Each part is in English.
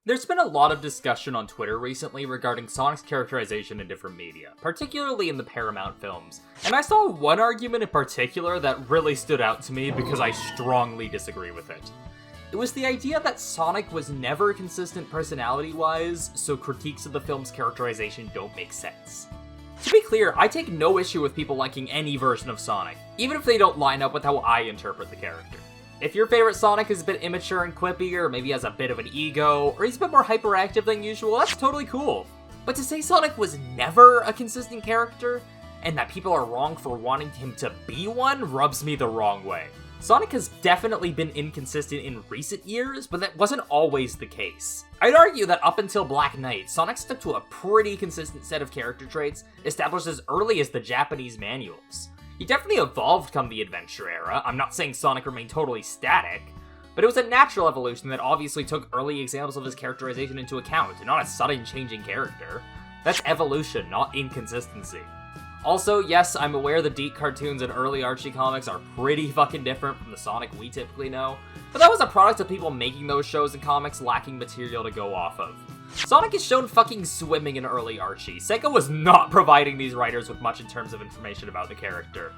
There's been a lot of discussion on Twitter recently regarding Sonic's characterization in different media, particularly in the Paramount films, and I saw one argument in particular that really stood out to me because I strongly disagree with it. It was the idea that Sonic was never consistent personality-wise, so critiques of the film's characterization don't make sense. To be clear, I take no issue with people liking any version of Sonic, even if they don't line up with how I interpret the character. If your favorite Sonic is a bit immature and quippy, or maybe has a bit of an ego, or he's a bit more hyperactive than usual, that's totally cool. But to say Sonic was never a consistent character, and that people are wrong for wanting him to be one, rubs me the wrong way. Sonic has definitely been inconsistent in recent years, but that wasn't always the case. I'd argue that up until Black Knight, Sonic stuck to a pretty consistent set of character traits established as early as the Japanese manuals. He definitely evolved come the adventure era. I'm not saying Sonic remained totally static, but it was a natural evolution that obviously took early examples of his characterization into account, and not a sudden changing character. That's evolution, not inconsistency. Also, yes, I'm aware the Deke cartoons and early Archie comics are pretty fucking different from the Sonic we typically know, but that was a product of people making those shows and comics lacking material to go off of. Sonic is shown fucking swimming in early Archie. Sega was not providing these writers with much in terms of information about the character.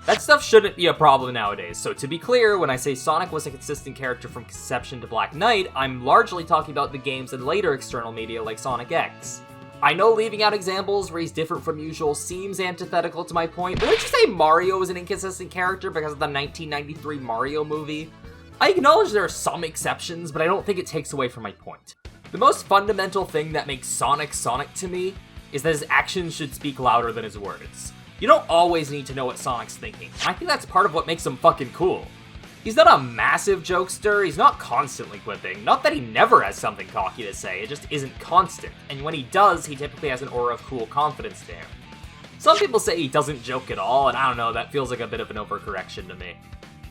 That stuff shouldn't be a problem nowadays, so to be clear, when I say Sonic was a consistent character from conception to Black Knight, I'm largely talking about the games and later external media like Sonic X. I know leaving out examples where he's different from usual seems antithetical to my point, but would you say Mario is an inconsistent character because of the 1993 Mario movie? I acknowledge there are some exceptions, but I don't think it takes away from my point. The most fundamental thing that makes Sonic Sonic to me is that his actions should speak louder than his words. You don't always need to know what Sonic's thinking, and I think that's part of what makes him fucking cool. He's not a massive jokester, he's not constantly quipping, not that he never has something cocky to say, it just isn't constant, and when he does, he typically has an aura of cool confidence to him. Some people say he doesn't joke at all, and I don't know, that feels like a bit of an overcorrection to me.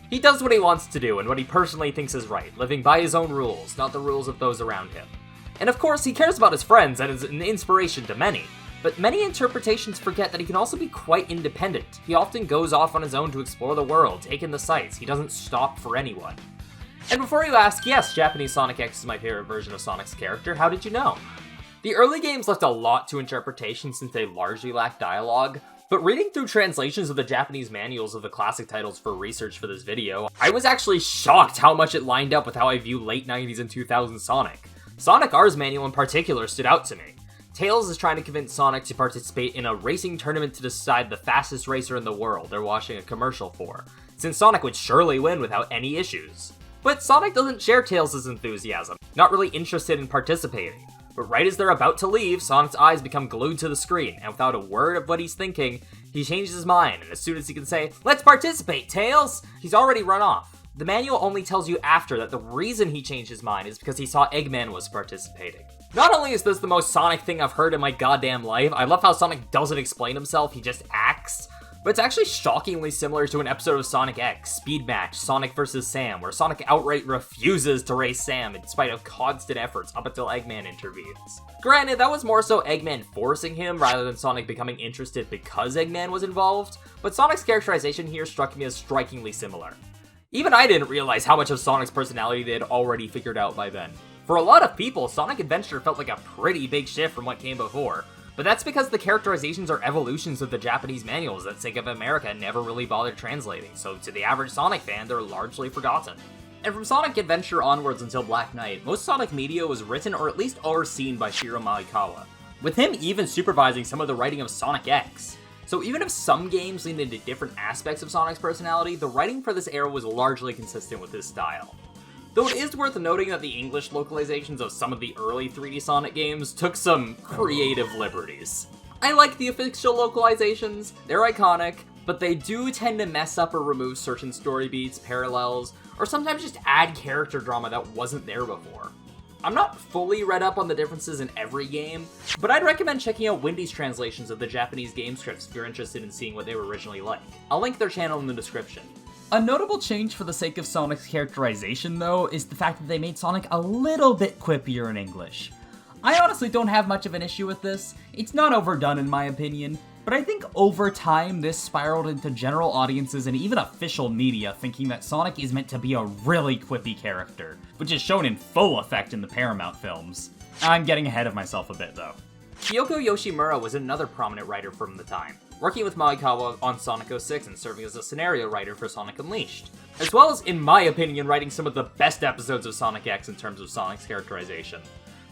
He does what he wants to do, and what he personally thinks is right, living by his own rules, not the rules of those around him. And of course, he cares about his friends and is an inspiration to many, but many interpretations forget that he can also be quite independent. He often goes off on his own to explore the world, take in the sights, he doesn't stop for anyone. And before you ask, yes, Japanese Sonic X is my favorite version of Sonic's character, how did you know? The early games left a lot to interpretation since they largely lacked dialogue, but reading through translations of the Japanese manuals of the classic titles for research for this video, I was actually shocked how much it lined up with how I view late 90s and 2000s Sonic. Sonic R's manual in particular stood out to me. Tails is trying to convince Sonic to participate in a racing tournament to decide the fastest racer in the world they're watching a commercial for, since Sonic would surely win without any issues. But Sonic doesn't share Tails' enthusiasm, not really interested in participating. But right as they're about to leave, Sonic's eyes become glued to the screen, and without a word of what he's thinking, he changes his mind, and as soon as he can say, "Let's participate, Tails!" he's already run off. The manual only tells you after that the reason he changed his mind is because he saw Eggman was participating. Not only is this the most Sonic thing I've heard in my goddamn life, I love how Sonic doesn't explain himself, he just acts, but it's actually shockingly similar to an episode of Sonic X, Speed Match, Sonic vs. Sam, where Sonic outright refuses to race Sam in spite of constant efforts up until Eggman intervenes. Granted, that was more so Eggman forcing him rather than Sonic becoming interested because Eggman was involved, but Sonic's characterization here struck me as strikingly similar. Even I didn't realize how much of Sonic's personality they had already figured out by then. For a lot of people, Sonic Adventure felt like a pretty big shift from what came before, but that's because the characterizations are evolutions of the Japanese manuals that Sega of America never really bothered translating, so to the average Sonic fan, they're largely forgotten. And from Sonic Adventure onwards until Black Knight, most Sonic media was written or at least overseen by Shiro Maekawa, with him even supervising some of the writing of Sonic X. So even if some games leaned into different aspects of Sonic's personality, the writing for this era was largely consistent with his style. Though it is worth noting that the English localizations of some of the early 3D Sonic games took some creative liberties. I like the official localizations, they're iconic, but they do tend to mess up or remove certain story beats, parallels, or sometimes just add character drama that wasn't there before. I'm not fully read up on the differences in every game, but I'd recommend checking out Windy's translations of the Japanese game scripts if you're interested in seeing what they were originally like. I'll link their channel in the description. A notable change for the sake of Sonic's characterization, though, is the fact that they made Sonic a little bit quippier in English. I honestly don't have much of an issue with this. It's not overdone in my opinion. But I think over time, this spiraled into general audiences and even official media thinking that Sonic is meant to be a really quippy character, which is shown in full effect in the Paramount films. I'm getting ahead of myself a bit, though. Kyoko Yoshimura was another prominent writer from the time, working with Maekawa on Sonic 06 and serving as a scenario writer for Sonic Unleashed, as well as, in my opinion, writing some of the best episodes of Sonic X in terms of Sonic's characterization.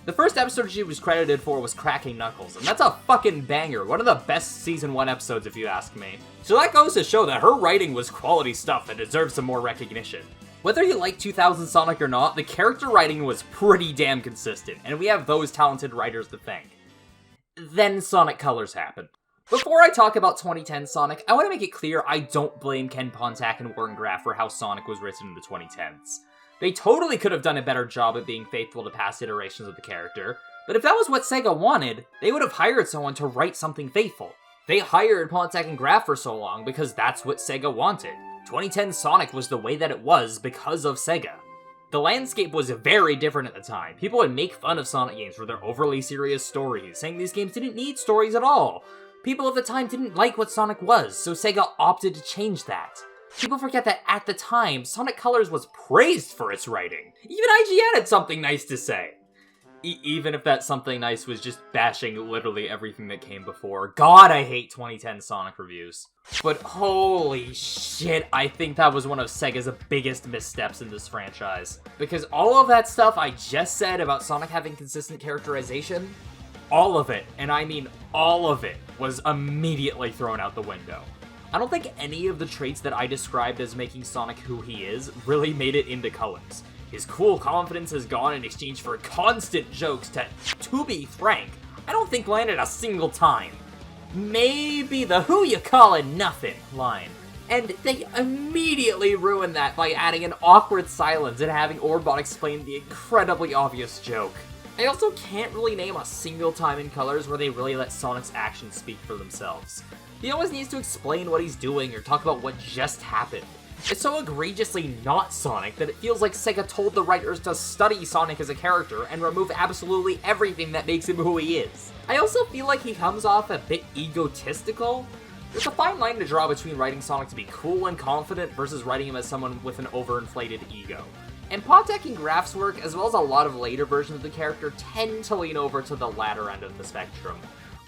The first episode she was credited for was Cracking Knuckles, and that's a fucking banger, one of the best Season 1 episodes if you ask me. So that goes to show that her writing was quality stuff that deserves some more recognition. Whether you like 2000 Sonic or not, the character writing was pretty damn consistent, and we have those talented writers to thank. Then Sonic Colors happened. Before I talk about 2010 Sonic, I want to make it clear I don't blame Ken Pontac and Warren Graff for how Sonic was written in the 2010s. They totally could have done a better job at being faithful to past iterations of the character, but if that was what Sega wanted, they would have hired someone to write something faithful. They hired Pontac and Graff for so long because that's what Sega wanted. 2010 Sonic was the way that it was because of Sega. The landscape was very different at the time. People would make fun of Sonic games for their overly serious stories, saying these games didn't need stories at all. People at the time didn't like what Sonic was, so Sega opted to change that. People forget that at the time, Sonic Colors was praised for its writing. Even IGN had something nice to say. Even if that something nice was just bashing literally everything that came before. God, I hate 2010 Sonic reviews. But holy shit, I think that was one of Sega's biggest missteps in this franchise. Because all of that stuff I just said about Sonic having consistent characterization, all of it, and I mean all of it, was immediately thrown out the window. I don't think any of the traits that I described as making Sonic who he is really made it into Colors. His cool confidence has gone in exchange for constant jokes that, to be frank, I don't think landed a single time. Maybe the "who you callin' nothing" line. And they immediately ruined that by adding an awkward silence and having Orbot explain the incredibly obvious joke. I also can't really name a single time in Colors where they really let Sonic's actions speak for themselves. He always needs to explain what he's doing or talk about what just happened. It's so egregiously not Sonic that it feels like Sega told the writers to study Sonic as a character and remove absolutely everything that makes him who he is. I also feel like he comes off a bit egotistical. There's a fine line to draw between writing Sonic to be cool and confident versus writing him as someone with an overinflated ego. And Pontac and Graff's work, as well as a lot of later versions of the character, tend to lean over to the latter end of the spectrum.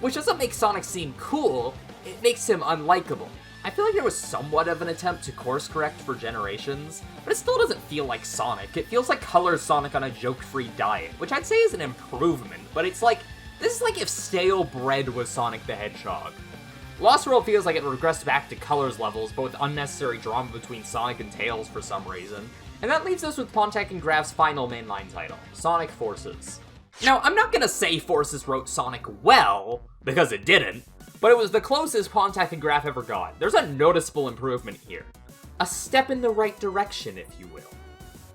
Which doesn't make Sonic seem cool, it makes him unlikable. I feel like there was somewhat of an attempt to course correct for generations, but it still doesn't feel like Sonic. It feels like Colors Sonic on a joke-free diet, which I'd say is an improvement, but it's like, this is like if stale bread was Sonic the Hedgehog. Lost World feels like it regressed back to Colors levels, but with unnecessary drama between Sonic and Tails for some reason. And that leaves us with Pontac and Graff's final mainline title, Sonic Forces. Now, I'm not gonna say Forces wrote Sonic well, because it didn't, but it was the closest Pontac and Graff ever got. There's a noticeable improvement here. A step in the right direction, if you will.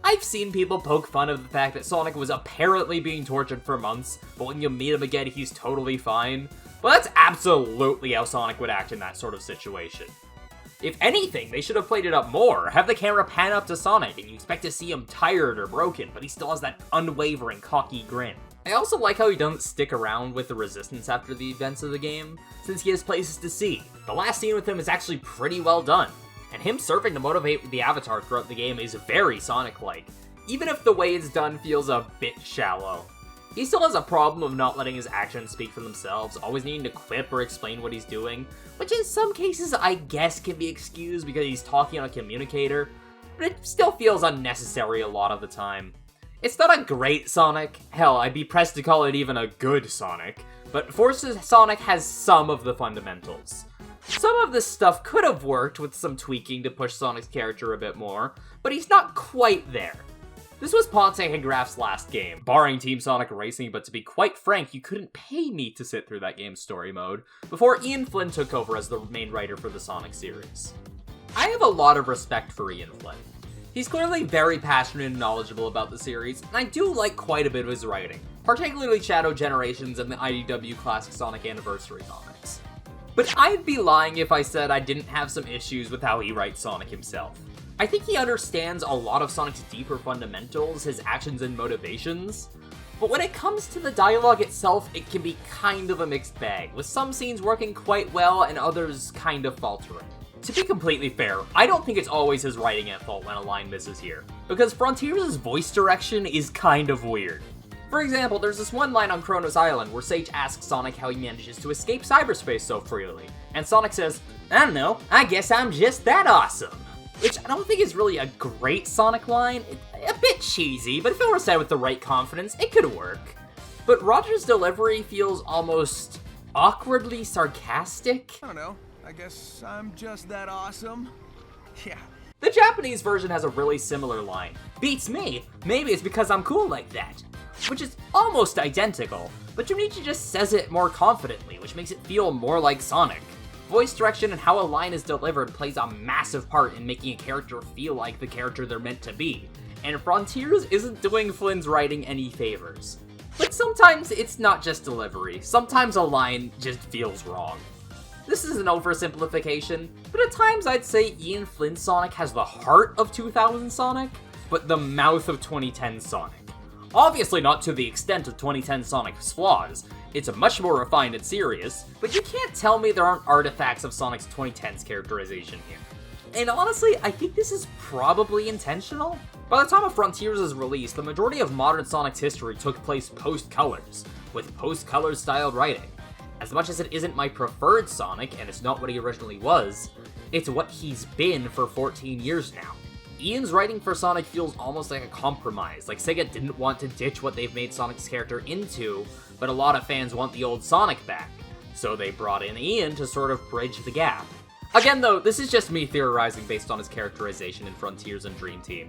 I've seen people poke fun of the fact that Sonic was apparently being tortured for months, but when you meet him again, he's totally fine. Well, that's absolutely how Sonic would act in that sort of situation. If anything, they should have played it up more. Have the camera pan up to Sonic, and you expect to see him tired or broken, but he still has that unwavering, cocky grin. I also like how he doesn't stick around with the Resistance after the events of the game, since he has places to see. The last scene with him is actually pretty well done, and him serving to motivate the Avatar throughout the game is very Sonic-like, even if the way it's done feels a bit shallow. He still has a problem of not letting his actions speak for themselves, always needing to quip or explain what he's doing, which in some cases I guess can be excused because he's talking on a communicator, but it still feels unnecessary a lot of the time. It's not a great Sonic, hell, I'd be pressed to call it even a good Sonic, but Forces Sonic has some of the fundamentals. Some of this stuff could have worked with some tweaking to push Sonic's character a bit more, but he's not quite there. This was Pontac and Graff's last game, barring Team Sonic Racing, but to be quite frank, you couldn't pay me to sit through that game's story mode, before Ian Flynn took over as the main writer for the Sonic series. I have a lot of respect for Ian Flynn. He's clearly very passionate and knowledgeable about the series, and I do like quite a bit of his writing, particularly Shadow Generations and the IDW Classic Sonic Anniversary comics. But I'd be lying if I said I didn't have some issues with how he writes Sonic himself. I think he understands a lot of Sonic's deeper fundamentals, his actions and motivations, But when it comes to the dialogue itself, it can be kind of a mixed bag, with some scenes working quite well and others kind of faltering. To be completely fair, I don't think it's always his writing at fault when a line misses here, because Frontiers' voice direction is kind of weird. For example, there's this one line on Kronos Island where Sage asks Sonic how he manages to escape cyberspace so freely, and Sonic says, "I don't know, I guess I'm just that awesome." Which I don't think is really a great Sonic line. A bit cheesy, but if it were said with the right confidence, it could work. But Roger's delivery feels almost awkwardly sarcastic. I don't know, I guess I'm just that awesome. Yeah. The Japanese version has a really similar line. "Beats me, maybe it's because I'm cool like that." Which is almost identical, but Junichi just says it more confidently, which makes it feel more like Sonic. Voice direction and how a line is delivered plays a massive part in making a character feel like the character they're meant to be, and Frontiers isn't doing Flynn's writing any favors. But sometimes it's not just delivery, sometimes a line just feels wrong. This is an oversimplification, but at times I'd say Ian Flynn's Sonic has the heart of 2000 Sonic, but the mouth of 2010 Sonic. Obviously not to the extent of 2010 Sonic's flaws, it's a much more refined and serious, but you can't tell me there aren't artifacts of Sonic's 2010's characterization here. And honestly, I think this is probably intentional. By the time of Frontiers' release, the majority of modern Sonic's history took place post-Colors, with post-Colors styled writing. As much as it isn't my preferred Sonic, and it's not what he originally was, it's what he's been for 14 years now. Ian's writing for Sonic feels almost like a compromise, like Sega didn't want to ditch what they've made Sonic's character into, but a lot of fans want the old Sonic back, so they brought in Ian to sort of bridge the gap. Again though, this is just me theorizing based on his characterization in Frontiers and Dream Team.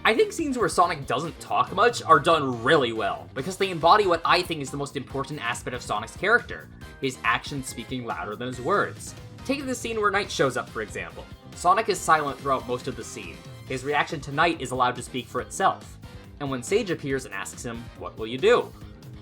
I think scenes where Sonic doesn't talk much are done really well, because they embody what I think is the most important aspect of Sonic's character, his actions speaking louder than his words. Take the scene where Knight shows up, for example. Sonic is silent throughout most of the scene. His reaction to Knight is allowed to speak for itself. And when Sage appears and asks him, "What will you do?"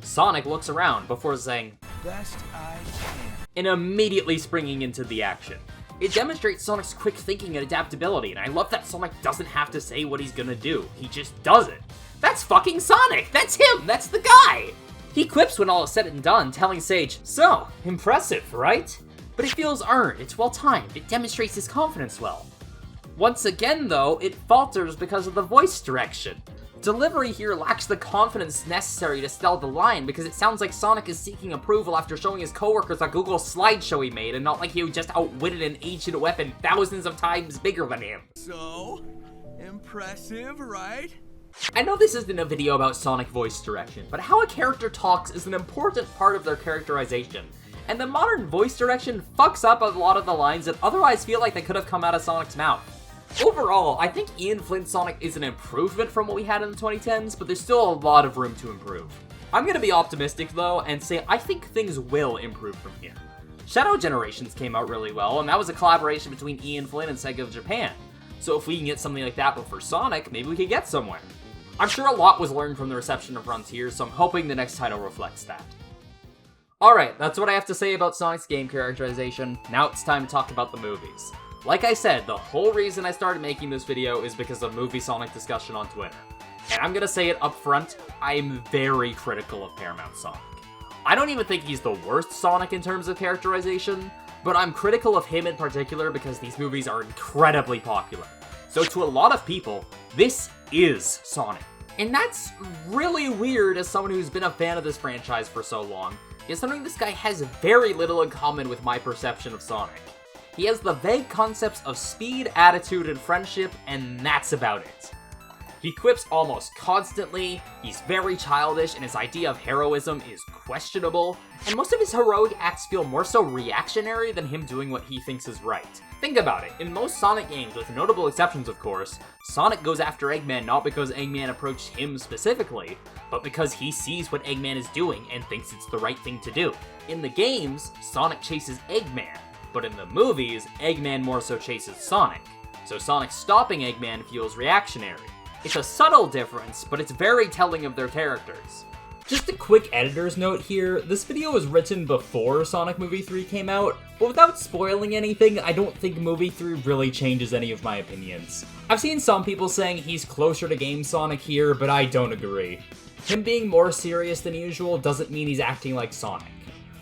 Sonic looks around before saying, Best I can. and immediately springing into the action. It demonstrates Sonic's quick thinking and adaptability, and I love that Sonic doesn't have to say what he's gonna do. He just does it. That's fucking Sonic! That's him! That's the guy! He quips when all is said and done, telling Sage, "So, impressive, right?" But it feels earned, it's well timed, it demonstrates his confidence well. Once again, though, it falters because of the voice direction. Delivery here lacks the confidence necessary to sell the line because it sounds like Sonic is seeking approval after showing his coworkers a Google slideshow he made and not like he just outwitted an ancient weapon thousands of times bigger than him. So, impressive, right? I know this isn't a video about Sonic voice direction, but how a character talks is an important part of their characterization, and the modern voice direction fucks up a lot of the lines that otherwise feel like they could have come out of Sonic's mouth. Overall, I think Ian Flynn's Sonic is an improvement from what we had in the 2010s, but there's still a lot of room to improve. I'm gonna be optimistic though, and say I think things will improve from here. Shadow Generations came out really well, and that was a collaboration between Ian Flynn and Sega of Japan. So if we can get something like that but for Sonic, maybe we could get somewhere. I'm sure a lot was learned from the reception of Frontiers, so I'm hoping the next title reflects that. Alright, that's what I have to say about Sonic's game characterization. Now it's time to talk about the movies. Like I said, the whole reason I started making this video is because of movie Sonic discussion on Twitter. And I'm gonna say it up front, I'm very critical of Paramount Sonic. I don't even think he's the worst Sonic in terms of characterization, but I'm critical of him in particular because these movies are incredibly popular. So to a lot of people, this is Sonic. And that's really weird as someone who's been a fan of this franchise for so long, considering this guy has very little in common with my perception of Sonic. He has the vague concepts of speed, attitude, and friendship, and that's about it. He quips almost constantly, he's very childish, and his idea of heroism is questionable, and most of his heroic acts feel more so reactionary than him doing what he thinks is right. Think about it, in most Sonic games, with notable exceptions of course, Sonic goes after Eggman not because Eggman approached him specifically, but because he sees what Eggman is doing and thinks it's the right thing to do. In the games, Sonic chases Eggman, but in the movies, Eggman more so chases Sonic. So Sonic stopping Eggman feels reactionary. It's a subtle difference, but it's very telling of their characters. Just a quick editor's note here, this video was written before Sonic Movie 3 came out, but without spoiling anything, I don't think Movie 3 really changes any of my opinions. I've seen some people saying he's closer to Game Sonic here, but I don't agree. Him being more serious than usual doesn't mean he's acting like Sonic.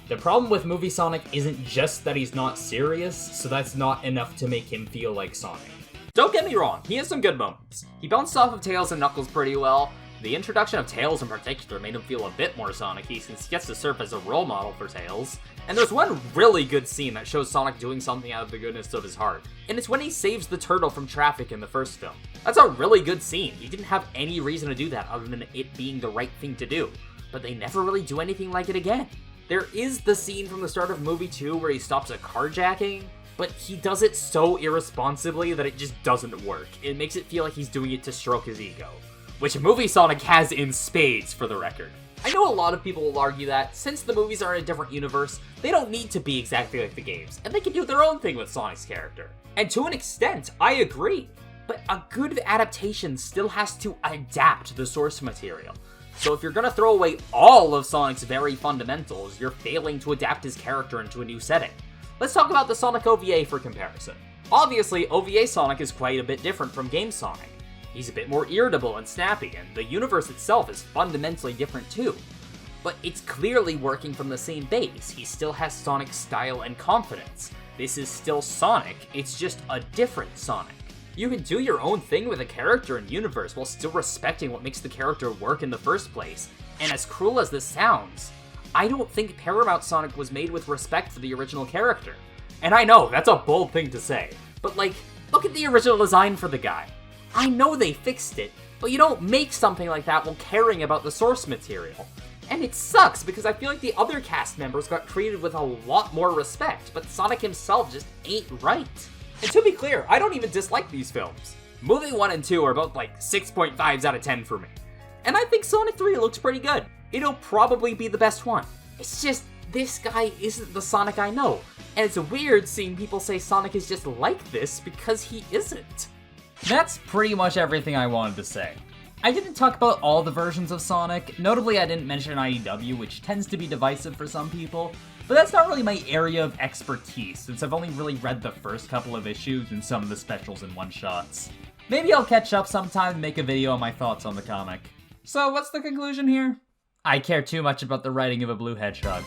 The problem with movie Sonic isn't just that he's not serious, so that's not enough to make him feel like Sonic. Don't get me wrong, he has some good moments. He bounced off of Tails and Knuckles pretty well. The introduction of Tails in particular made him feel a bit more Sonic-y since he gets to serve as a role model for Tails. And there's one really good scene that shows Sonic doing something out of the goodness of his heart. And it's when he saves the turtle from traffic in the first film. That's a really good scene. He didn't have any reason to do that other than it being the right thing to do. But they never really do anything like it again. There is the scene from the start of movie 2 where he stops a carjacking, but he does it so irresponsibly that it just doesn't work. It makes it feel like he's doing it to stroke his ego. Which movie Sonic has in spades, for the record. I know a lot of people will argue that, since the movies are in a different universe, they don't need to be exactly like the games, and they can do their own thing with Sonic's character. And to an extent, I agree. But a good adaptation still has to adapt the source material. So if you're gonna throw away all of Sonic's very fundamentals, you're failing to adapt his character into a new setting. Let's talk about the Sonic OVA for comparison. Obviously, OVA Sonic is quite a bit different from game Sonic. He's a bit more irritable and snappy, and the universe itself is fundamentally different too. But it's clearly working from the same base. He still has Sonic's style and confidence. This is still Sonic, it's just a different Sonic. You can do your own thing with a character and universe while still respecting what makes the character work in the first place. And as cruel as this sounds, I don't think Paramount Sonic was made with respect for the original character. And I know, that's a bold thing to say, but like, look at the original design for the guy. I know they fixed it, but you don't make something like that while caring about the source material. And it sucks because I feel like the other cast members got treated with a lot more respect, but Sonic himself just ain't right. And to be clear, I don't even dislike these films. Movie 1 and 2 are both like 6.5s out of 10 for me. And I think Sonic 3 looks pretty good. It'll probably be the best one. It's just, this guy isn't the Sonic I know. And it's weird seeing people say Sonic is just like this because he isn't. That's pretty much everything I wanted to say. I didn't talk about all the versions of Sonic. Notably, I didn't mention IDW, which tends to be divisive for some people. But that's not really my area of expertise, since I've only really read the first couple of issues and some of the specials and one-shots. Maybe I'll catch up sometime and make a video on my thoughts on the comic. So what's the conclusion here? I care too much about the writing of a blue hedgehog.